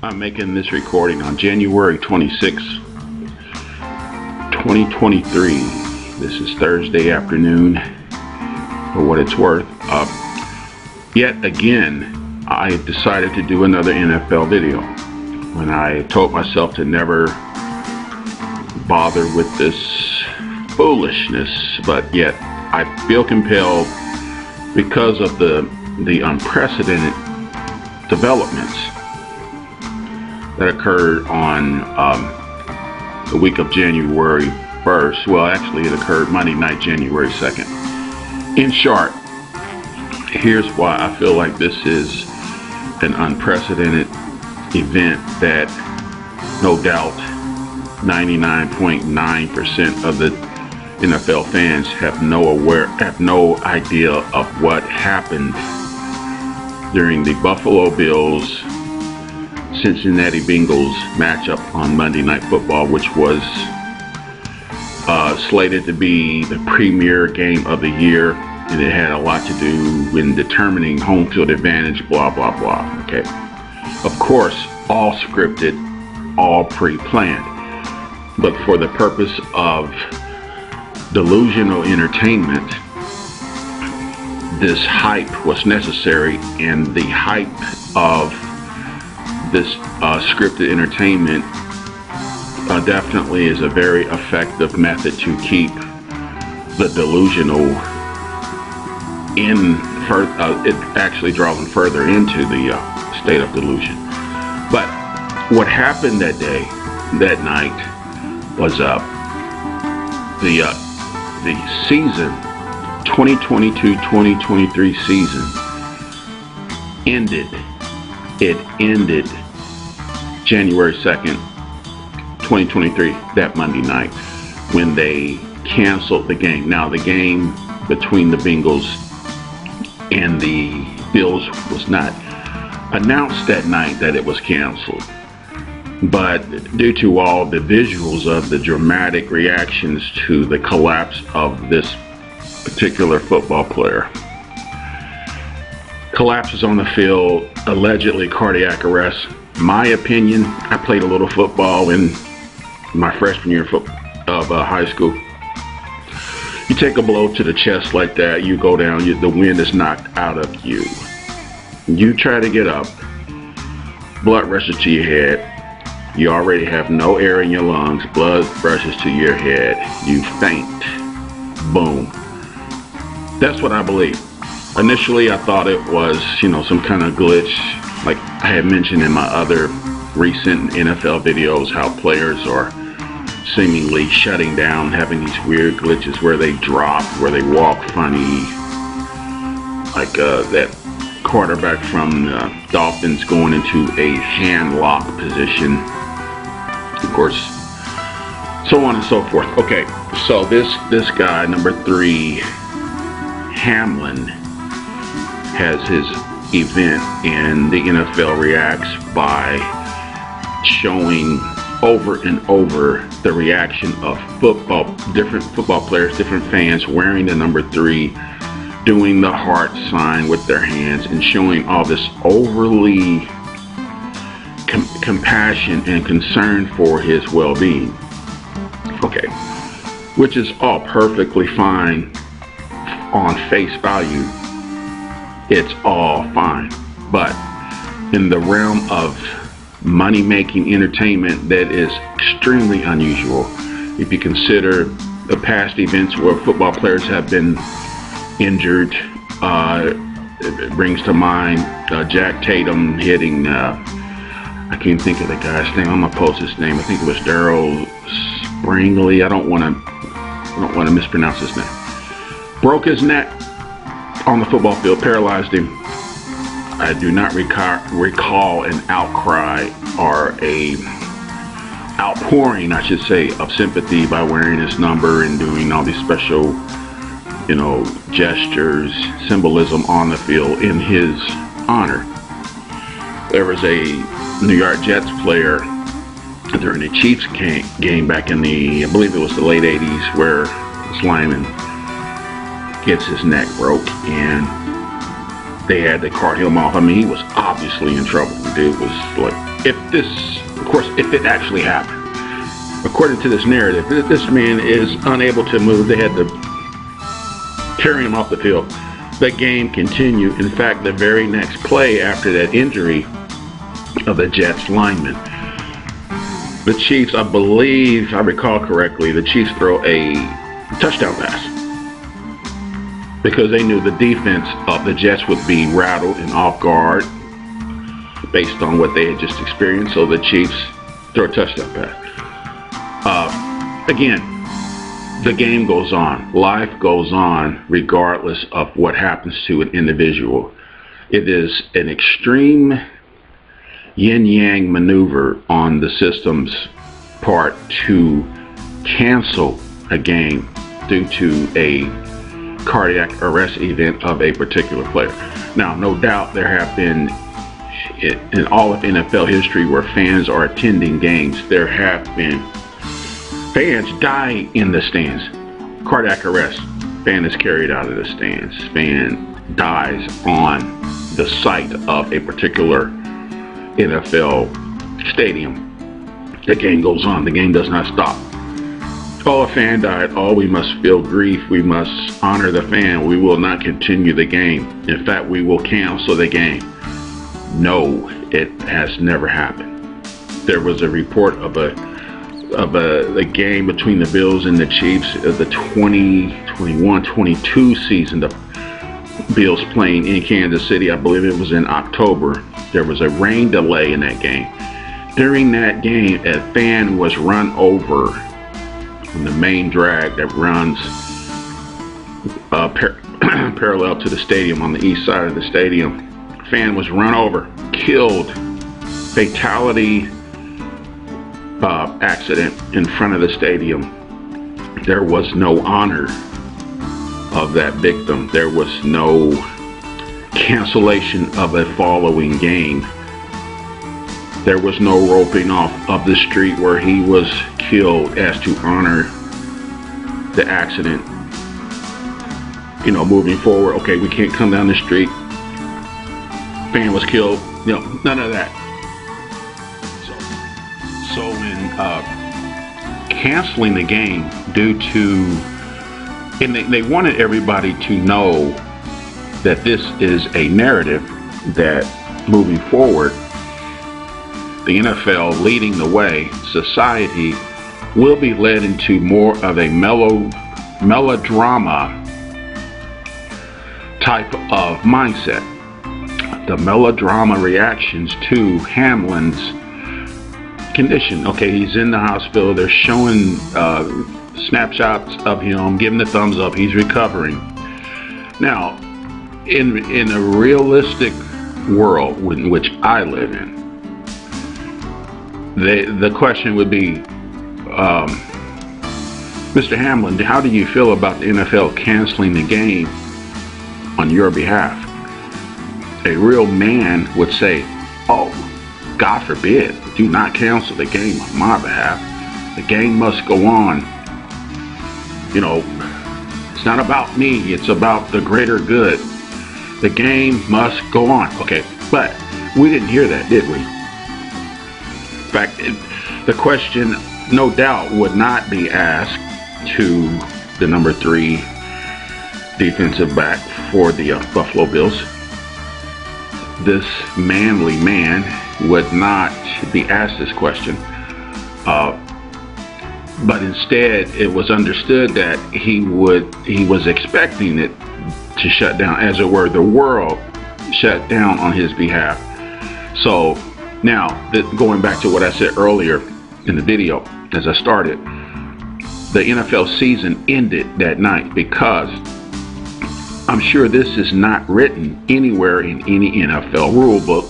I'm making this recording on January 26, 2023. This is Thursday afternoon, for what it's worth. Yet again, I decided to do another NFL video when I told myself to never bother with this foolishness, but yet I feel compelled because of the unprecedented developments that occurred on the week of January 1st. Well, actually it occurred Monday night, January 2nd. In short, here's why I feel like this is an unprecedented event that no doubt 99.9% of the NFL fans have no idea of what happened during the Buffalo Bills Cincinnati Bengals matchup on Monday Night Football, which was slated to be the premier game of the year, and it had a lot to do in determining home field advantage, blah blah blah. Okay, of course, all scripted, all pre-planned, but for the purpose of delusional entertainment, this hype was necessary, and the hype of this scripted entertainment definitely is a very effective method to keep the delusional in it actually draws them further into the state of delusion. But what happened that night was the season 2022-2023 season ended. It ended January 2nd, 2023, that Monday night, when they canceled the game. Now, the game between the Bengals and the Bills was not announced that night that it was canceled, but due to all the visuals of the dramatic reactions to the collapse of this particular football player, collapses on the field, allegedly cardiac arrest. My opinion, I played a little football in my freshman year of high school. You take a blow to the chest like that, you go down, the wind is knocked out of you. You try to get up, blood rushes to your head. You already have no air in your lungs, blood rushes to your head. You faint. Boom. That's what I believe. Initially, I thought it was, some kind of glitch. Like I had mentioned in my other recent NFL videos, how players are seemingly shutting down, having these weird glitches where they drop, where they walk funny. Like that quarterback from the Dolphins going into a hand lock position. Of course, so on and so forth. Okay, so this guy, number 3, Hamlin, has his event, and the NFL reacts by showing over and over the reaction of different football players, different fans wearing the number 3, doing the heart sign with their hands, and showing all this overly compassion and concern for his well-being. Okay, which is all perfectly fine on face value. It's all fine, but in the realm of money-making entertainment, that is extremely unusual. If you consider the past events where football players have been injured, it brings to mind Jack Tatum hitting, I can't think of the guy's name, I'm gonna post his name, I think it was Daryl Springley, I don't want to mispronounce his name. Broke his neck on the football field, paralyzed him. I do not recall an outcry or a outpouring, I should say, of sympathy by wearing his number and doing all these special, gestures, symbolism on the field in his honor. There was a New York Jets player during the Chiefs game back in I believe it was the late 80s, where this lineman gets his neck broke and they had to cart him off. I mean, he was obviously in trouble. The dude was like if this, of course, if it actually happened, according to this narrative, this man is unable to move. They had to carry him off the field. The game continued. In fact, the very next play after that injury of the Jets lineman, the Chiefs, I believe, I recall correctly, the Chiefs throw a touchdown pass because they knew the defense of the Jets would be rattled and off guard based on what they had just experienced. So the Chiefs throw a touchdown pass. Again, the game goes on. Life goes on regardless of what happens to an individual. It is an extreme yin-yang maneuver on the system's part to cancel a game due to a cardiac arrest event of a particular player. Now, no doubt there have been, in all of NFL history where fans are attending games, there have been fans die in the stands. Cardiac arrest, fan is carried out of the stands. Fan dies on the site of a particular NFL stadium. The game goes on. The game does not stop. Oh, a fan died. Oh, we must feel grief. We must honor the fan. We will not continue the game. In fact, we will cancel the game. No, it has never happened. There was a report of a game between the Bills and the Chiefs of the 2021-22 season. The Bills playing in Kansas City. I believe it was in October. There was a rain delay in that game. During that game, a fan was run over on the main drag that runs parallel to the stadium on the east side of the stadium. Fan was run over, killed, fatality accident in front of the stadium. There was no honor of that victim. There was no cancellation of a following game. There was no roping off of the street where he was killed as to honor the accident. You know, moving forward, okay, we can't come down the street. Fan was killed. You know, none of that. So in canceling the game due to, and they wanted everybody to know that this is a narrative that moving forward, the NFL leading the way, society will be led into more of a melodrama type of mindset. The melodrama reactions to Hamlin's condition. Okay, he's in the hospital. They're showing snapshots of him, giving the thumbs up. He's recovering. Now, in a realistic world in which I live in, the question would be, Mr. Hamlin, how do you feel about the NFL canceling the game on your behalf? A real man would say, oh, God forbid, do not cancel the game on my behalf. The game must go on. You know, it's not about me, it's about the greater good. The game must go on. Okay, but we didn't hear that, did we? In fact, the question, no doubt, would not be asked to the number 3 defensive back for the Buffalo Bills. This manly man would not be asked this question. But instead, it was understood that he was expecting it to shut down, as it were, the world shut down on his behalf. So now, going back to what I said earlier in the video, as I started, the NFL season ended that night because I'm sure this is not written anywhere in any NFL rule book.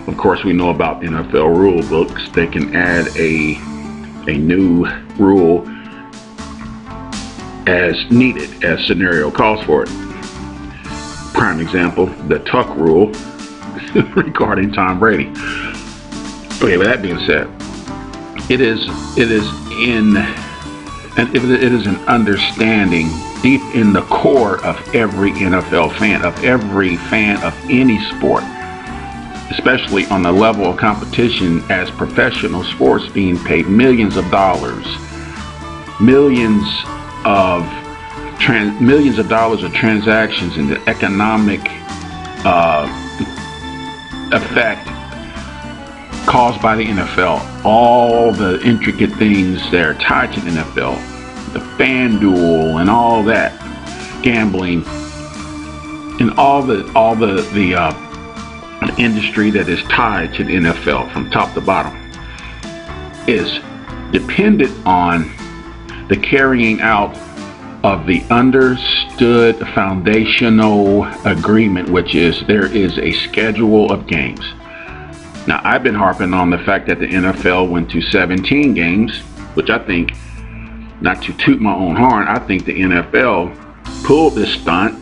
Of course, we know about NFL rule books. They can add a new rule as needed, as scenario calls for it. Prime example, the Tuck rule regarding Tom Brady. Okay, with that being said, it is an understanding deep in the core of every NFL fan, of every fan of any sport, especially on the level of competition as professional sports being paid millions of dollars, millions of dollars of transactions, and the economic effect caused by the NFL, all the intricate things that are tied to the NFL, the FanDuel and all that, gambling, and all the industry that is tied to the NFL from top to bottom is dependent on the carrying out of the understood foundational agreement, which is there is a schedule of games. Now, I've been harping on the fact that the NFL went to 17 games, which I think, not to toot my own horn, I think the NFL pulled this stunt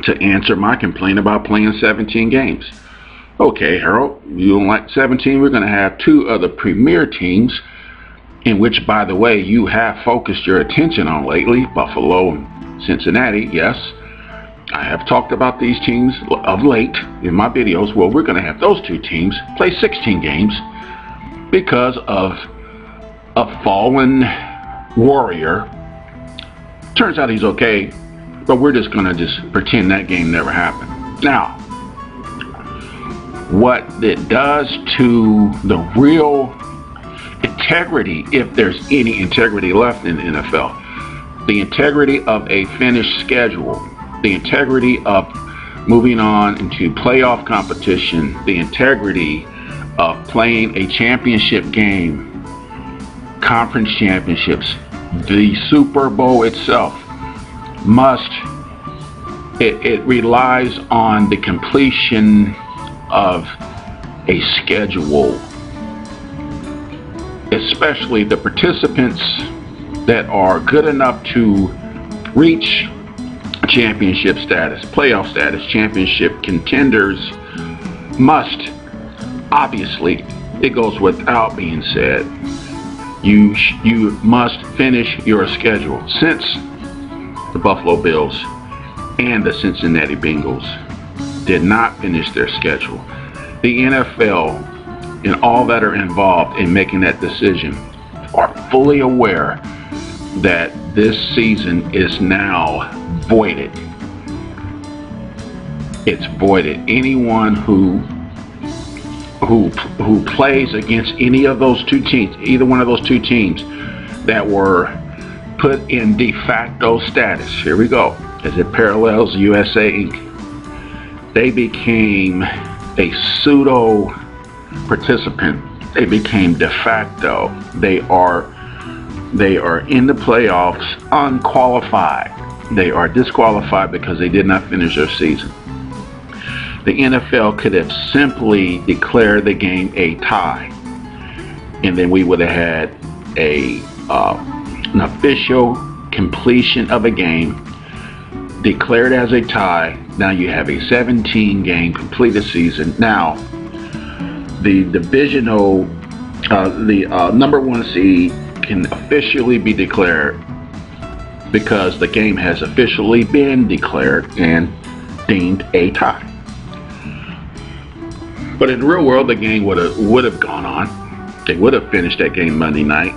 to answer my complaint about playing 17 games. Okay, Harold, you don't like 17? We're going to have two other premier teams, in which, by the way, you have focused your attention on lately, Buffalo and Cincinnati. Yes, I have talked about these teams of late in my videos. Well, we're going to have those two teams play 16 games because of a fallen warrior. Turns out he's okay, but we're just going to pretend that game never happened. Now, what it does to the real integrity, if there's any integrity left in the NFL, the integrity of a finished schedule, the integrity of moving on into playoff competition, the integrity of playing a championship game, conference championships, the Super Bowl itself it relies on the completion of a schedule, especially the participants that are good enough to reach championship status, playoff status, championship contenders must, obviously, it goes without being said, you must finish your schedule. Since the Buffalo Bills and the Cincinnati Bengals did not finish their schedule, the NFL and all that are involved in making that decision are fully aware that this season is now voided. It's voided. Anyone who plays against any of those two teams, either one of those two teams that were put in de facto status, here we go, as it parallels USA Inc., they became a pseudo participant. They became de facto. They are in the playoffs unqualified. They are disqualified because they did not finish their season. The NFL could have simply declared the game a tie, and then we would have had an official completion of a game declared as a tie. Now you have a 17-game completed season. Now the divisional, the number one seed can officially be declared because the game has officially been declared and deemed a tie. But in the real world, the game would have gone on. They would have finished that game Monday night.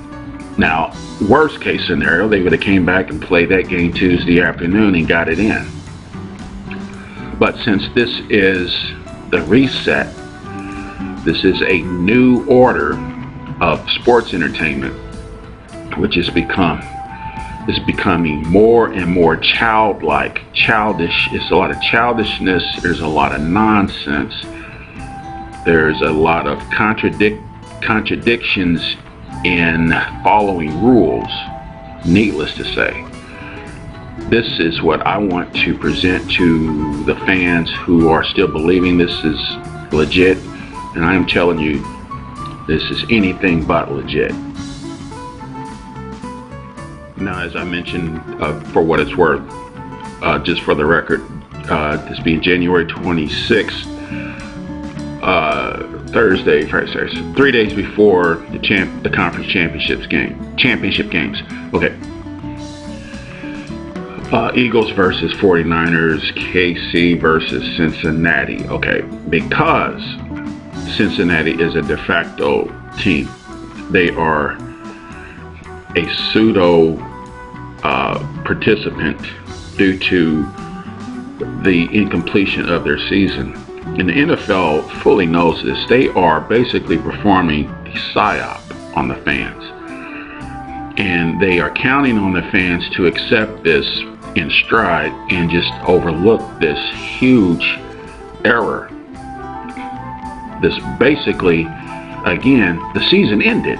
Now, worst case scenario, they would have came back and played that game Tuesday afternoon and got it in. But since this is the reset, this is a new order of sports entertainment, which is becoming more and more childish. It's a lot of childishness. There's a lot of nonsense. There's a lot of contradictions in following rules, needless to say. This is what I want to present to the fans who are still believing this is legit, and I am telling you, this is anything but legit. Now, as I mentioned, for what it's worth, just for the record, this being January 26th, Thursday, 3 days before the conference championship games. Okay. Eagles versus 49ers, KC versus Cincinnati. Okay, because Cincinnati is a de facto team. They are a pseudo participant due to the incompletion of their season. And the NFL fully knows this. They are basically performing a psyop on the fans. And they are counting on the fans to accept this in stride and just overlook this huge error. This basically, again, the season ended.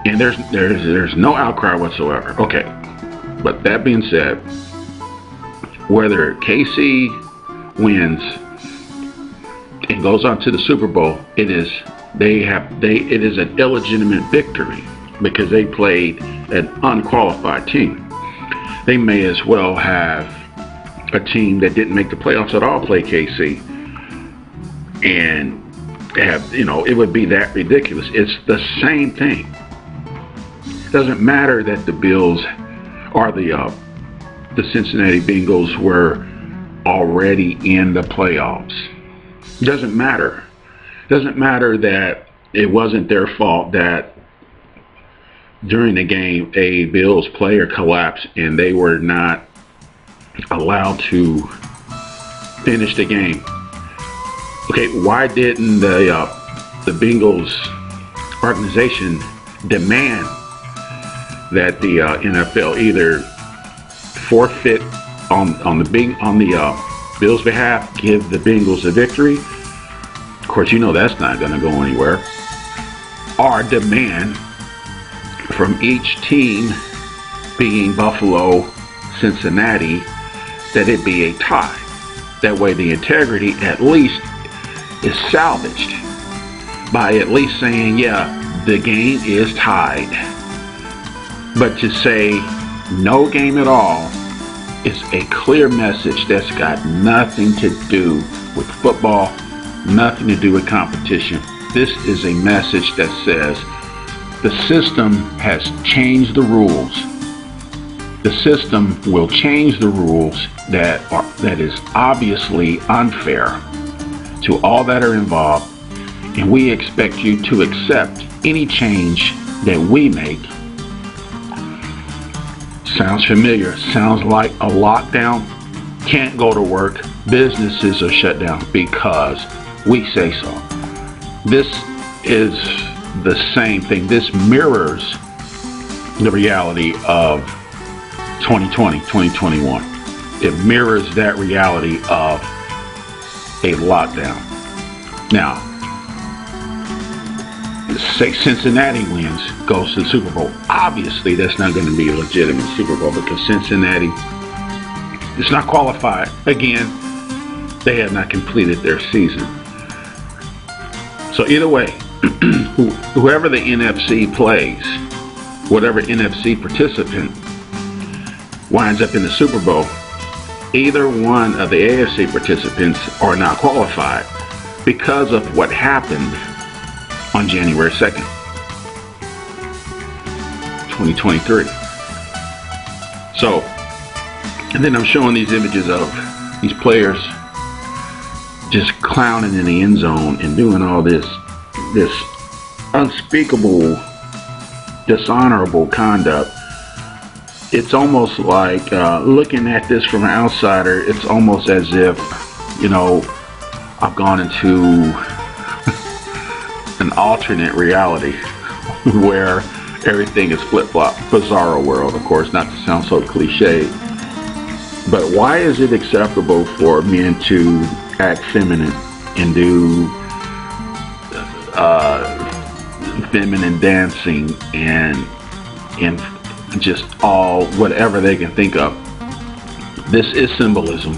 And there's no outcry whatsoever. Okay. But that being said, whether KC wins and goes on to the Super Bowl, it is an illegitimate victory because they played an unqualified team. They may as well have a team that didn't make the playoffs at all play KC, and have, it would be that ridiculous. It's the same thing. It doesn't matter that the Bills or the Cincinnati Bengals were already in the playoffs. It doesn't matter. It doesn't matter that it wasn't their fault that during the game a Bills player collapsed and they were not allowed to finish the game. Okay, why didn't the Bengals organization demand that the NFL either forfeit on the Bills' behalf, give the Bengals a victory? Of course, that's not going to go anywhere. Or demand from each team, being Buffalo, Cincinnati, that it be a tie. That way the integrity at least is salvaged by at least saying, yeah, the game is tied. But to say no game at all is a clear message that's got nothing to do with football, nothing to do with competition. This is a message that says the system has changed the rules. The system will change the rules that is obviously unfair to all that are involved, and we expect you to accept any change that we make. Sounds familiar. Sounds like a lockdown. Can't go to work. Businesses are shut down because we say so. This is the same thing. This mirrors the reality of 2020, 2021. It mirrors that reality of a lockdown. Now, say Cincinnati wins, goes to the Super Bowl. Obviously, that's not going to be a legitimate Super Bowl because Cincinnati is not qualified. Again, they have not completed their season. So either way, whoever the NFC plays, whatever NFC participant winds up in the Super Bowl, either one of the AFC participants are not qualified because of what happened on January 2nd, 2023. So, and then I'm showing these images of these players just clowning in the end zone and doing all this unspeakable, dishonorable conduct. It's almost like, looking at this from an outsider, it's almost as if, I've gone into an alternate reality where everything is flip-flop. Bizarro world, of course, not to sound so cliche. But why is it acceptable for men to act feminine and do feminine dancing and just all whatever they can think of? This is symbolism.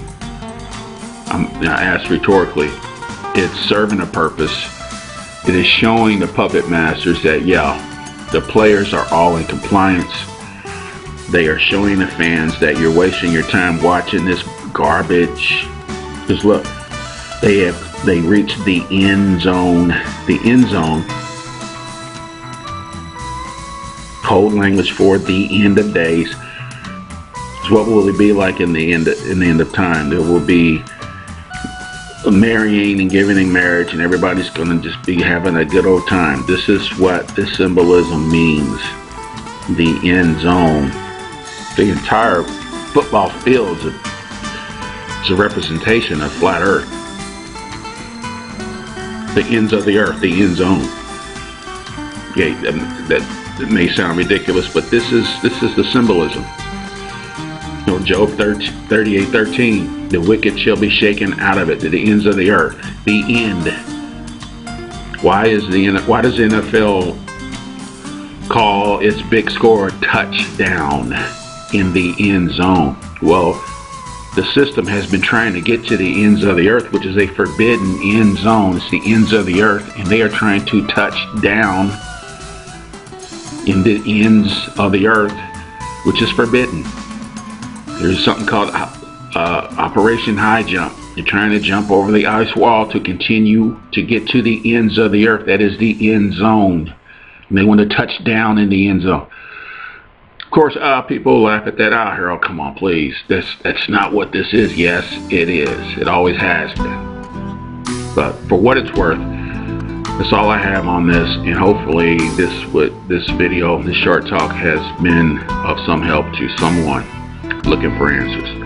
I ask rhetorically. It's serving a purpose. It is showing the puppet masters that, the players are all in compliance. They are showing the fans that you're wasting your time watching this garbage. Just look, they reached the end zone. The end zone, code language for the end of days. So what will it be like in the end of time? There will be marrying and giving in marriage, and everybody's going to just be having a good old time. This is what this symbolism means. The end zone. The entire football field is a representation of flat earth. The ends of the earth, the end zone. Yeah, that may sound ridiculous, but this is the symbolism. You know, Job 38:13, the wicked shall be shaken out of it, to the ends of the earth. The end. Why does the NFL call its big score touchdown in the end zone? Well, the system has been trying to get to the ends of the earth, which is a forbidden end zone. It's the ends of the earth, and they are trying to touch down in the ends of the earth, which is forbidden. There's something called Operation High Jump. They're trying to jump over the ice wall to continue to get to the ends of the earth. That is the end zone. And they want to touch down in the end zone. Of course, people laugh at that. Harold, come on, please. That's not what this is. Yes, it is. It always has been. But for what it's worth, that's all I have on this, and hopefully this video, this short talk, has been of some help to someone looking for answers.